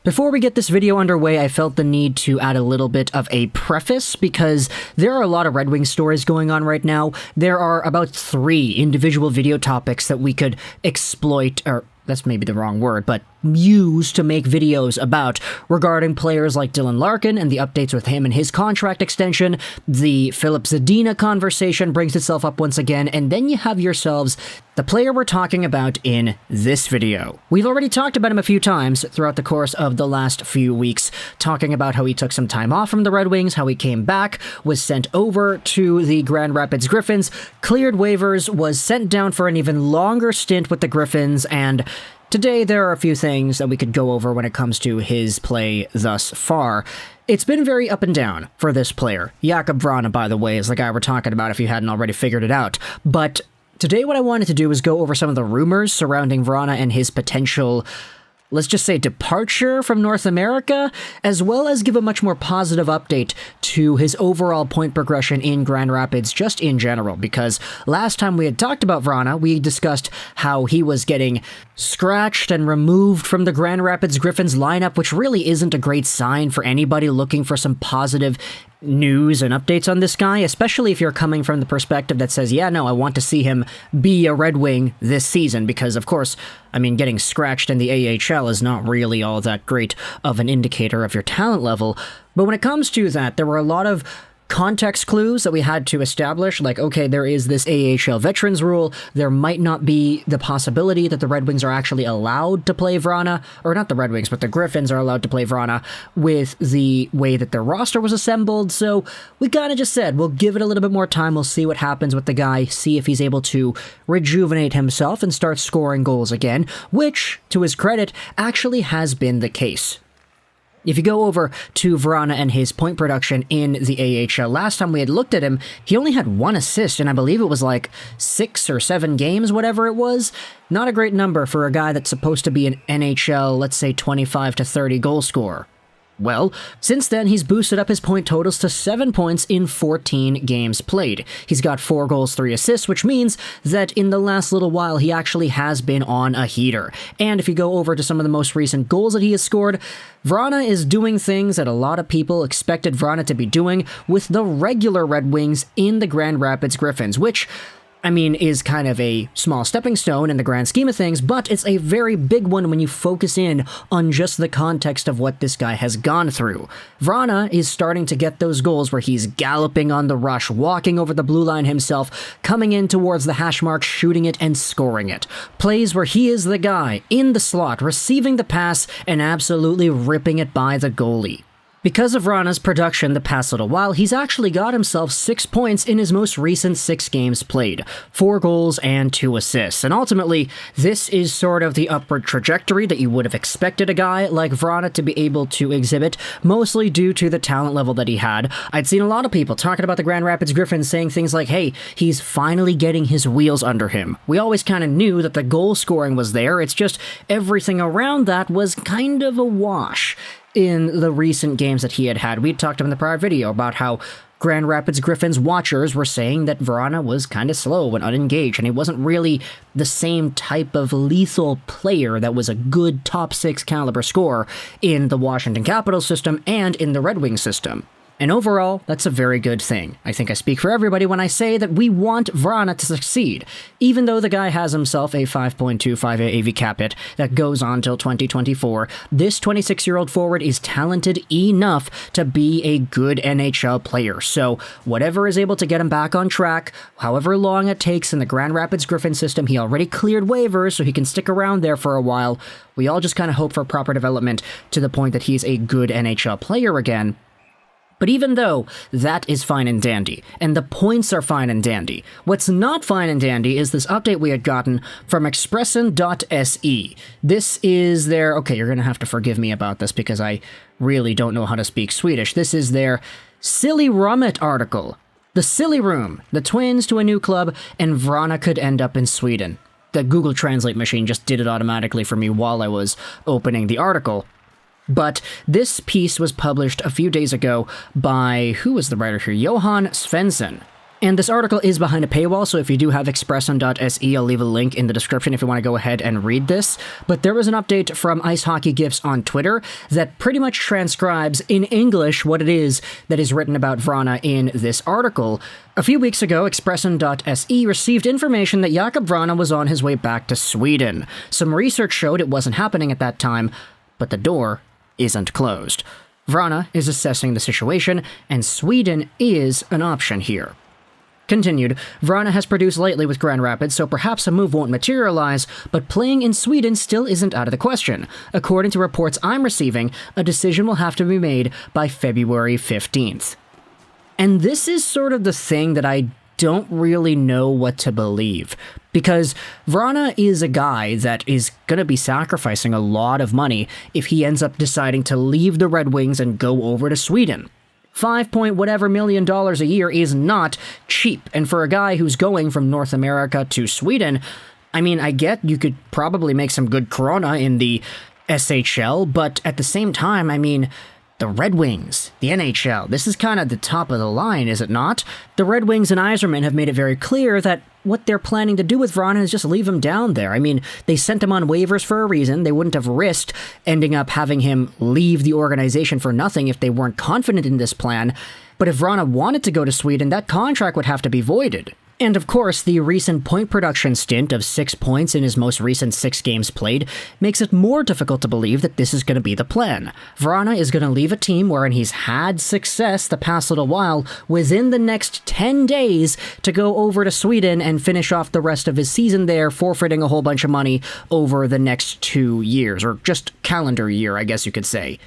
Before we get this video underway, I felt the need to add a little bit of a preface because there are a lot of Red Wings stories going on right now. There are about 3 individual video topics that we could exploit, or that's maybe the wrong word, but use to make videos about regarding players like Dylan Larkin and the updates with him and his contract extension. The Filip Zadina conversation brings itself up once again, and then you have yourselves the player we're talking about in this video. We've already talked about him a few times throughout the course of the last few weeks, talking about how he took some time off from the Red Wings, how he came back, was sent over to the Grand Rapids Griffins, cleared waivers, was sent down for an even longer stint with the Griffins, and today there are a few things that we could go over when it comes to his play thus far. It's been very up and down for this player. Jakub Vrana, by the way, is the guy we're talking about if you hadn't already figured it out. But today what I wanted to do is go over some of the rumors surrounding Vrana and his potential, let's just say, departure from North America, as well as give a much more positive update to his overall point progression in Grand Rapids just in general, because last time we had talked about Vrana, we discussed how he was getting scratched and removed from the Grand Rapids Griffins lineup, which really isn't a great sign for anybody looking for some positive news and updates on this guy, especially if you're coming from the perspective that says, yeah, no, I want to see him be a Red Wing this season, because of course, I mean, getting scratched in the AHL is not really all that great of an indicator of your talent level. But when it comes to that, there were a lot of context clues that we had to establish, like, okay, there is this AHL veterans rule, there might not be the possibility that the Red Wings are actually allowed to play Vrana, or not the Red Wings, but the Griffins are allowed to play Vrana with the way that their roster was assembled, so we kind of just said, we'll give it a little bit more time, we'll see what happens with the guy, see if he's able to rejuvenate himself and start scoring goals again, which, to his credit, actually has been the case. If you go over to Vrana and his point production in the AHL, last time we had looked at him, he only had 1 assist, and I believe it was like 6 or 7 games, whatever it was. Not a great number for a guy that's supposed to be an NHL, let's say 25 to 30 goal scorer. Well, since then, he's boosted up his point totals to 7 points in 14 games played. He's got 4 goals, 3 assists, which means that in the last little while, he actually has been on a heater. And if you go over to some of the most recent goals that he has scored, Vrana is doing things that a lot of people expected Vrana to be doing with the regular Red Wings in the Grand Rapids Griffins, which, I mean, is kind of a small stepping stone in the grand scheme of things, but it's a very big one when you focus in on just the context of what this guy has gone through. Vrana is starting to get those goals where he's galloping on the rush, walking over the blue line himself, coming in towards the hash mark, shooting it, and scoring it. Plays where he is the guy in the slot, receiving the pass, and absolutely ripping it by the goalie. Because of Vrana's production the past little while, he's actually got himself 6 points in his most recent 6 games played, 4 goals and 2 assists, and ultimately, this is sort of the upward trajectory that you would have expected a guy like Vrana to be able to exhibit, mostly due to the talent level that he had. I'd seen a lot of people talking about the Grand Rapids Griffins saying things like, hey, he's finally getting his wheels under him. We always kind of knew that the goal scoring was there, it's just everything around that was kind of a wash. In the recent games that he had had, we talked in the prior video about how Grand Rapids Griffins watchers were saying that Vrana was kind of slow and unengaged, and he wasn't really the same type of lethal player that was a good top 6 caliber scorer in the Washington Capitals system and in the Red Wings system. And overall, that's a very good thing. I think I speak for everybody when I say that we want Vrana to succeed. Even though the guy has himself a 5.25 AV cap hit that goes on till 2024, this 26-year-old forward is talented enough to be a good NHL player. So whatever is able to get him back on track, however long it takes in the Grand Rapids Griffin system, he already cleared waivers so he can stick around there for a while. We all just kind of hope for proper development to the point that he's a good NHL player again. But even though that is fine and dandy, and the points are fine and dandy, what's not fine and dandy is this update we had gotten from Expressen.se. This is their, okay, you're going to have to forgive me about this because I really don't know how to speak Swedish. This is their Silly Rummet article. The Silly Room, the Twins to a new club, and Vrana could end up in Sweden. The Google Translate machine just did it automatically for me while I was opening the article. But this piece was published a few days ago by, who was the writer here? Johan Svensson. And this article is behind a paywall, so if you do have expresson.se, I'll leave a link in the description if you want to go ahead and read this. But there was an update from Ice Hockey GIFs on Twitter that pretty much transcribes in English what it is that is written about Vrana in this article. A few weeks ago, expresson.se received information that Jakub Vrana was on his way back to Sweden. Some research showed it wasn't happening at that time, but the door isn't closed. Vrana is assessing the situation, and Sweden is an option here. Continued, Vrana has produced lately with Grand Rapids, so perhaps a move won't materialize, but playing in Sweden still isn't out of the question. According to reports I'm receiving, a decision will have to be made by February 15th. And this is sort of the thing that I don't really know what to believe, because Vrana is a guy that is going to be sacrificing a lot of money if he ends up deciding to leave the Red Wings and go over to Sweden. $5 million a year is not cheap, and for a guy who's going from North America to Sweden, I mean, I get you could probably make some good krona in the SHL, but at the same time, I mean, the Red Wings, the NHL, this is kind of the top of the line, is it not? The Red Wings and Yzerman have made it very clear that what they're planning to do with Vrana is just leave him down there. I mean, they sent him on waivers for a reason. They wouldn't have risked ending up having him leave the organization for nothing if they weren't confident in this plan. But if Vrana wanted to go to Sweden, that contract would have to be voided. And of course, the recent point production stint of 6 points in his most recent 6 games played makes it more difficult to believe that this is going to be the plan. Vrana is going to leave a team wherein he's had success the past little while within the next 10 days to go over to Sweden and finish off the rest of his season there, forfeiting a whole bunch of money over the next 2 years, or just calendar year, I guess you could say.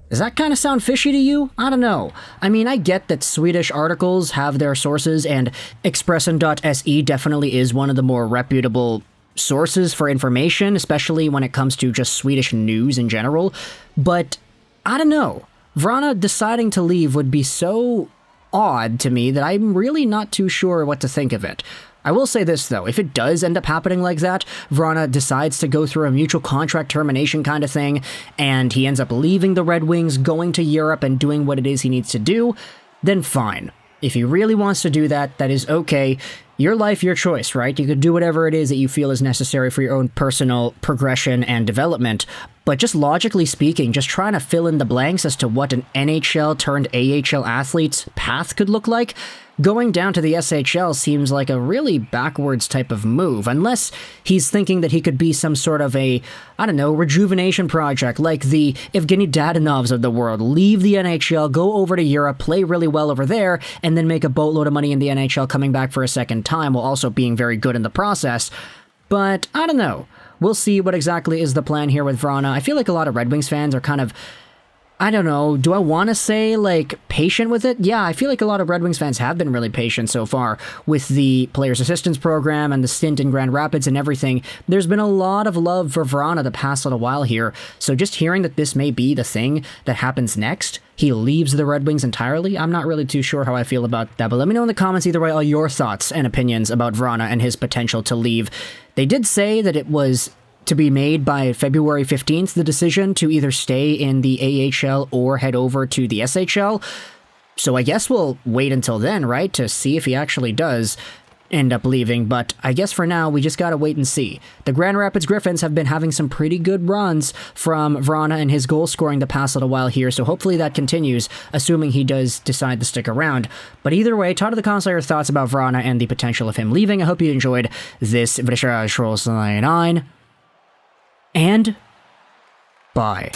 Does that kind of sound fishy to you? I don't know. I mean, I get that Swedish articles have their sources, and Expressen.se definitely is one of the more reputable sources for information, especially when it comes to just Swedish news in general. But I don't know. Vrana deciding to leave would be so odd to me that I'm really not too sure what to think of it. I will say this, though, if it does end up happening like that, Vrana decides to go through a mutual contract termination kind of thing, and he ends up leaving the Red Wings, going to Europe, and doing what it is he needs to do, then fine. If he really wants to do that, that is okay. Your life, your choice, right? You could do whatever it is that you feel is necessary for your own personal progression and development. But just logically speaking, just trying to fill in the blanks as to what an NHL turned AHL athlete's path could look like, going down to the SHL seems like a really backwards type of move, unless he's thinking that he could be some sort of a, I don't know, rejuvenation project, like the Evgeny Dadonovs of the world. Leave the NHL, go over to Europe, play really well over there, and then make a boatload of money in the NHL coming back for a second time, while also being very good in the process. But I don't know. We'll see what exactly is the plan here with Vrana. I feel like a lot of Red Wings fans are kind of, I don't know, do I want to say, like, patient with it? Yeah, I feel like a lot of Red Wings fans have been really patient so far with the Players Assistance Program and the stint in Grand Rapids and everything. There's been a lot of love for Vrana the past little while here, so just hearing that this may be the thing that happens next, he leaves the Red Wings entirely, I'm not really too sure how I feel about that, but let me know in the comments either way all your thoughts and opinions about Vrana and his potential to leave. They did say that it was to be made by February 15th, the decision to either stay in the AHL or head over to the SHL. So I guess we'll wait until then, right, to see if he actually does end up leaving, but I guess for now, we just gotta wait and see. The Grand Rapids Griffins have been having some pretty good runs from Vrana and his goal scoring the past little while here, so hopefully that continues, assuming he does decide to stick around. But either way, talk to the comments your thoughts about Vrana and the potential of him leaving. I hope you enjoyed this Juraj and bye.